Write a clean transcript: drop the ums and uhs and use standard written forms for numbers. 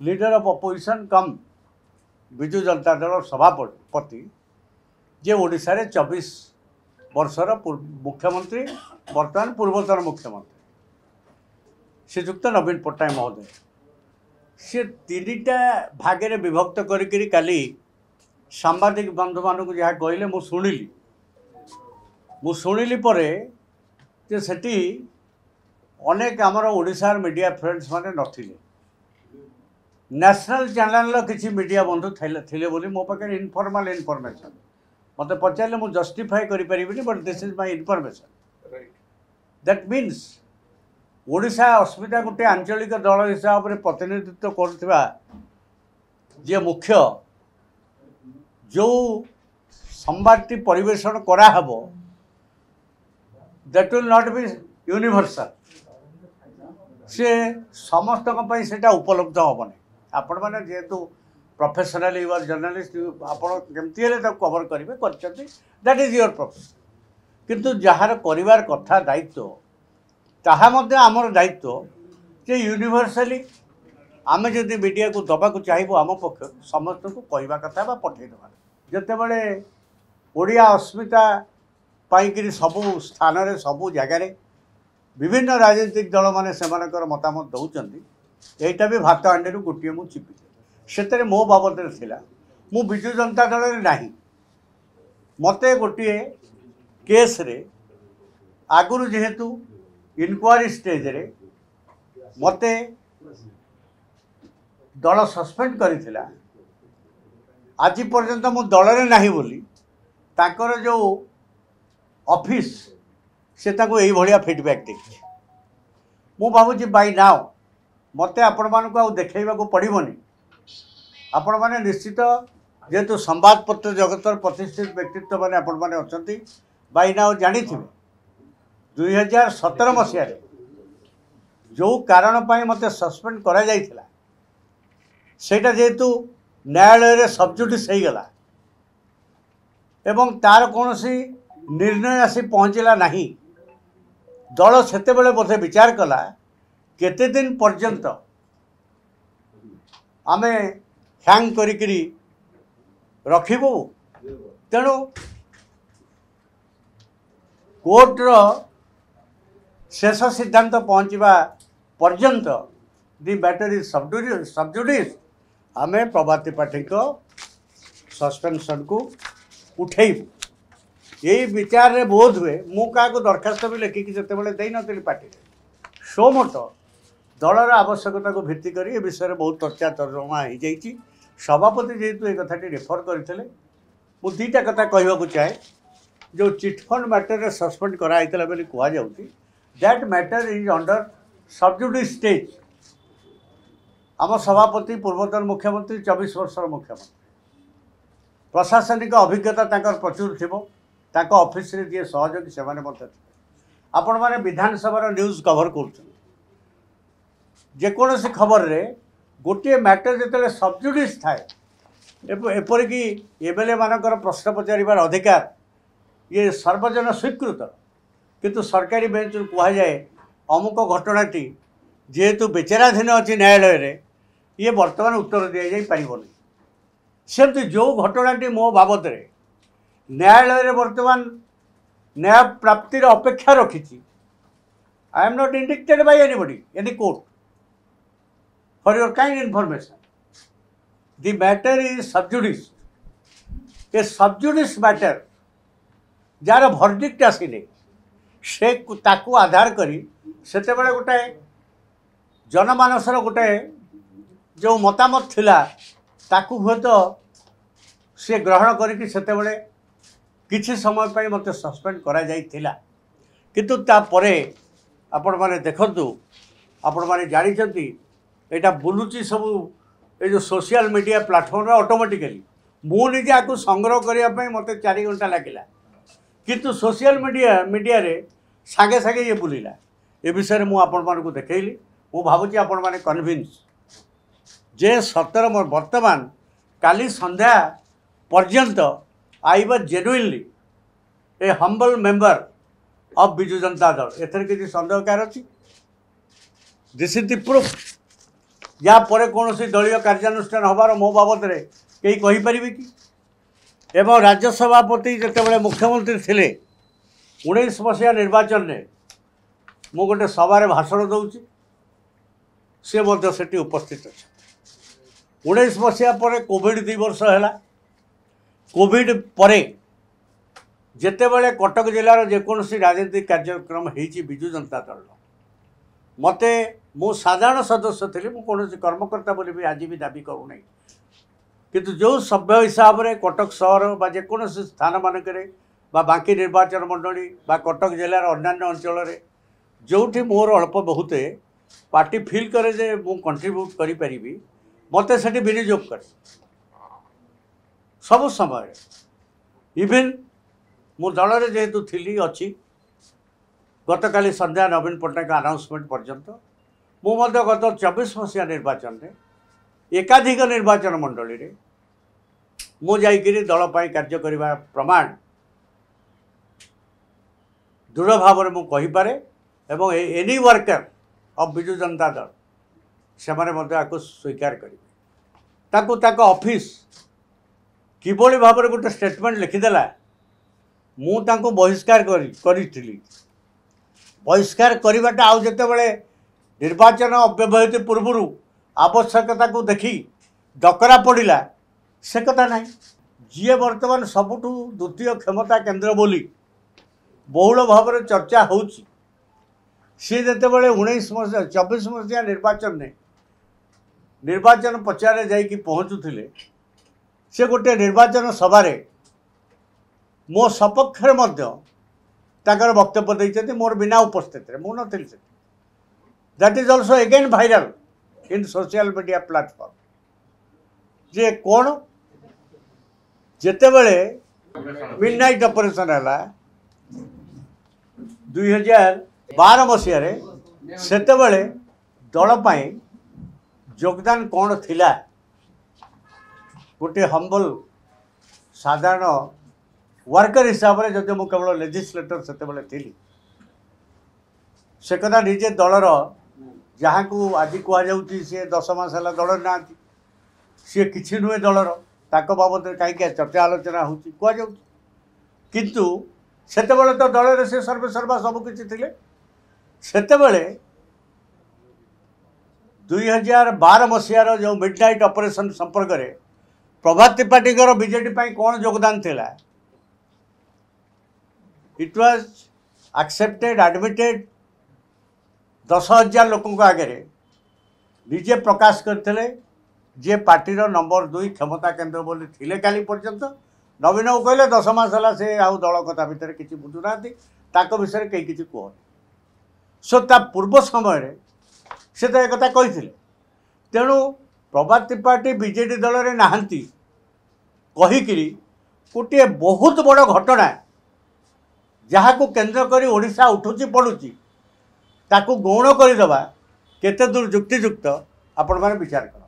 Leader of opposition कम विजु जनता दल सभापति जे ओडिशा रे 24 वर्षर मुख्यमंत्री वर्तमान पूर्वतन मुख्यमंत्री श्रीजुक्त नवीन पट्टनायक महोदय सी तीनटा भागे विभक्त करी काली सांबादिक बंधु मानक जहाँ कहले मु शुणिली परे जे सेठी अनेक आमर ओडिशार मीडिया फ्रेंड्स माने नथिले नेशनल चैनल किसी मीडिया बंधु थिले बोली मो पाखे इनफॉर्मल इनफॉरमेशन मते पचारे मु जस्टिफाई करि परिबिनी but this is my information that means Odisha अस्मिता गोटे आंचलिक दल हिसाब से प्रतिनिधित्व करुवा जे मुख्य जो संवादटी परिवेषण कराहब that will not be universal से समस्त सेटा उपलब्ध हेनी आपण मैंने जेहेतु प्रोफेशनल यू आर जर्नलिस्ट आपमती कवर करेंगे दैट इज योर प्रोफेशन किंतु जार कर कथा दायित्व ताहा मध्य आमर दायित्व जे यूनिवर्सली आमे जदि मीडिया को दबा को चाहिए आम पक्ष समस्त को कहवा कथा बा पठेदेवा जिते बड़े ओडिया अस्मिता पाई सबू स्थान रे सबू जगार विभिन्न राजनीतिक दल माने सेमानकर मतामत दौरान यहीटा भी भात हांडी गोटे मु चिपी से मो बाबद थिला मु विजु जनता दल रे नाही मते गोटे केस रे आगुरु जेहेतु इनक्वारी स्टेज रे मते दल सस्पेंड करिथिला आज पर्यंत मु दल रे नाही बोली ताकर जो ऑफिस से ताको एई भलिया फीडबैक देखि मु भाबुची बाय नाउ मते आपण मानको आ देखैबा को पड़िबोनी आपण माने निश्चित जेहेतु संवादपत्र जगतर प्रतिष्ठित व्यक्तित्व माने आपण माने अछंती बाय नाउ जानी थिबे 2017 मसीह जो कारण पाई मते सस्पेंड करा जाइथिला सेटा जेहेतु न्यायालय रे सब्जुडिस हो गला एवं तार कोनोसी निर्णय आसी पहुँचला नहीं दल सेते बेले बोधे विचार कला केते दिन पर्यंत आमे हैंग करी रखिबू तेणु कोर्टर शेष सिद्धांत पहुँचवा पर्यंत दि मैटर इज सबजुडिस आमे प्रभाती पाठी को सस्पेंशन को उठेबू यही विचार रे बोध हुए मु क्या दरखास्त भी लिखिकी जिते दे नी पार्टी सो मत दलर आवश्यकता को भित्ति कर विषय में बहुत चर्चा तर्जमा हो जाइए सभापति जेहेतु ये कथाटी रेफर करते मु दुईटा कथा कहवाक चाहे जो चिटफंड मैटर सस्पेंड कराइला बोली कहु that matter is under sub judice stage आम सभापति पूर्वतन मुख्यमंत्री 24 वर्षर मुख्यमंत्री प्रशासनिक अभिज्ञता ताकर प्रचुर थी ताको ऑफिस रे जे सहयोगी से माने आपण माने विधानसभा न्यूज कवर कर जेकोसी खबर रे गोटे मैटर जिते सबजुडिस थाए एपरिक एमएलए मानकर प्रश्न पचार अधिकार ये सर्वजन स्वीकृत किंतु सरकारी बेंच कहुए अमुक घटनाटी जेहेतु विचाराधीन अच्छी न्यायालय रे ये वर्तमान उत्तर दि जाई पारिबनी सेमती जो घटनाटी मो बाबद रे न्यायालय रे वर्तमान न्याय प्राप्तिर अपेक्षा रखी I am not indicted by anybody any court for your kind information the matter is sub judice a sub judice matter जार भर्डिक्ट आसिले से ताकू आधार करी सेते बेले गोटे जनमानसर गोटे जो मतामत थिला ताकू हुए तो सी ग्रहण करिकि सेते बेले किछि समय पाई मते सस्पेंड करा जाइथिला किंतु ता परे आपण माने देखंतु आपण माने जानि छथि एटा बुलुची सब ए जो सोशल मीडिया प्लेटफॉर्म रे ऑटोमेटिकली मु निजे आकु संग्रह करिया पई मते 4 घंटा लागिला किंतु सोशल मीडिया रे सागे सागे ये बुलिला ए विषय मु आपण मानकु देखैली मु भाबुची आपण माने कन्विन्स जे 17 वर्तमान काली संध्या पर्यंत I was genuinely A humble member of Biju Janata Dal एथर किसी संदेह कार अच्छी दिस इज द प्रूफ या पर कौन दलीय कार्यानुष्ठान हबार मो बाबद में कहीं कहीपर कि एवं राज्य सभापति जितेबाला मुख्यमंत्री थे 19 मसीहा निर्वाचन में मु गोटे सभार भाषण दूसरी से उपस्थित अच्छा 19 मसीहा पर कोविड 2 वर्ष है कोविड पर जितेबाला कटक जिलार जेकोसी राजनीतिक कार्यक्रम होती विजु जनता दल मते मु साधारण सदस्य थी मुझे कर्मकर्ता बोली भी आज भी दाबी करूना किंतु जो सभ्य हिसाब से कटक सहर बा जेकोसी स्थान मानक बाकी निर्वाचन मंडली बा कटक जिलार अन्य अंचल जो मोर अल्प बहुत पार्टी फिल करे जे मु कंट्रीब्यूट करि परिबी मते सेठी विनियोग करे सब समय इवेन मो दल रे जेहेतु थिली अछि गतकाली संध्या नवीन पट्टनायक अनाउंसमेंट पर्यंत मु मध्य गत 24 मसीहा निर्वाचन में एकाधिक निर्वाचन मंडली रे मु जाइकिरी दल पाई कार्य करिबा प्रमाण दृढ़ भाव में मु कहि पारे एवं any worker of Biju Janata Dal से स्वीकार करेंगे ऑफिस किभली भाव में गोटे स्टेटमेंट लिखिदेला मुझे बहिष्कार करी बहिष्कार करवाटा आउ जितेबाला निर्वाचन अव्यवहित पूर्व आवश्यकता को देखी डकरा पड़ा से कथा ना जी बर्तमान सबुठु द्वितीय क्षमता केन्द्र बोली बहुल भाव में चर्चा होची सी जितेबाला 19 मसीहा 24 मसीहा निर्वाचन में निर्वाचन पचारे जाइकी पहुँचुले से गोटे निर्वाचन सभार मो सपक्षर वक्तव्य देते मोर बिना उपस्थित मु नी that is also again viral in social media platform जे कौन जितेबाला मिडनाइट ऑपरेशन है 2012 मसीह सेतेबेले दल पाई योगदान कौन थिला गोटे हम्बल साधारण वर्कर हिसाब से जब मुझे केवल लेजिस्लेटर सेतेबेले थिली से कथा निजे दलर जहाँ को आज कहुच्छी सी 10 मास है दल ना सी कि नुहे दलर ताक बाबद कहीं चर्चा आलोचना हो किंतु सेतेबेले तो दल रे से सर्वे सर्वा सबकि थे सेतेबेले 2012 मसीहार जो मिडनाइट ऑपरेशन संपर्क में प्रभात त्रिपाठी बीजेडी कौन योगदान थिला इट वाज एक्सेप्टेड एडमिटेड 10,000 लोकों आगे निजे प्रकाश करते जे पार्टी नंबर 2 क्षमता केन्द्र बोली थिले काली पर्यंत नवीन को कहले 10 मास है से आउ दल कथा भितर किसी बुझुना विषय कहीं किसी कहनी सो ता पूर्व समय से तो एक कही तेणु प्रभात त्रिपाठी बीजेडी दल में नहांती कहीकि गोटे बहुत बड़ घटना जहाँ को केन्द्र कर ओडिशा उठुची पड़ुची ताकू गौण करदेवा केते दूर युक्तियुक्त आपण मैंने विचार कर।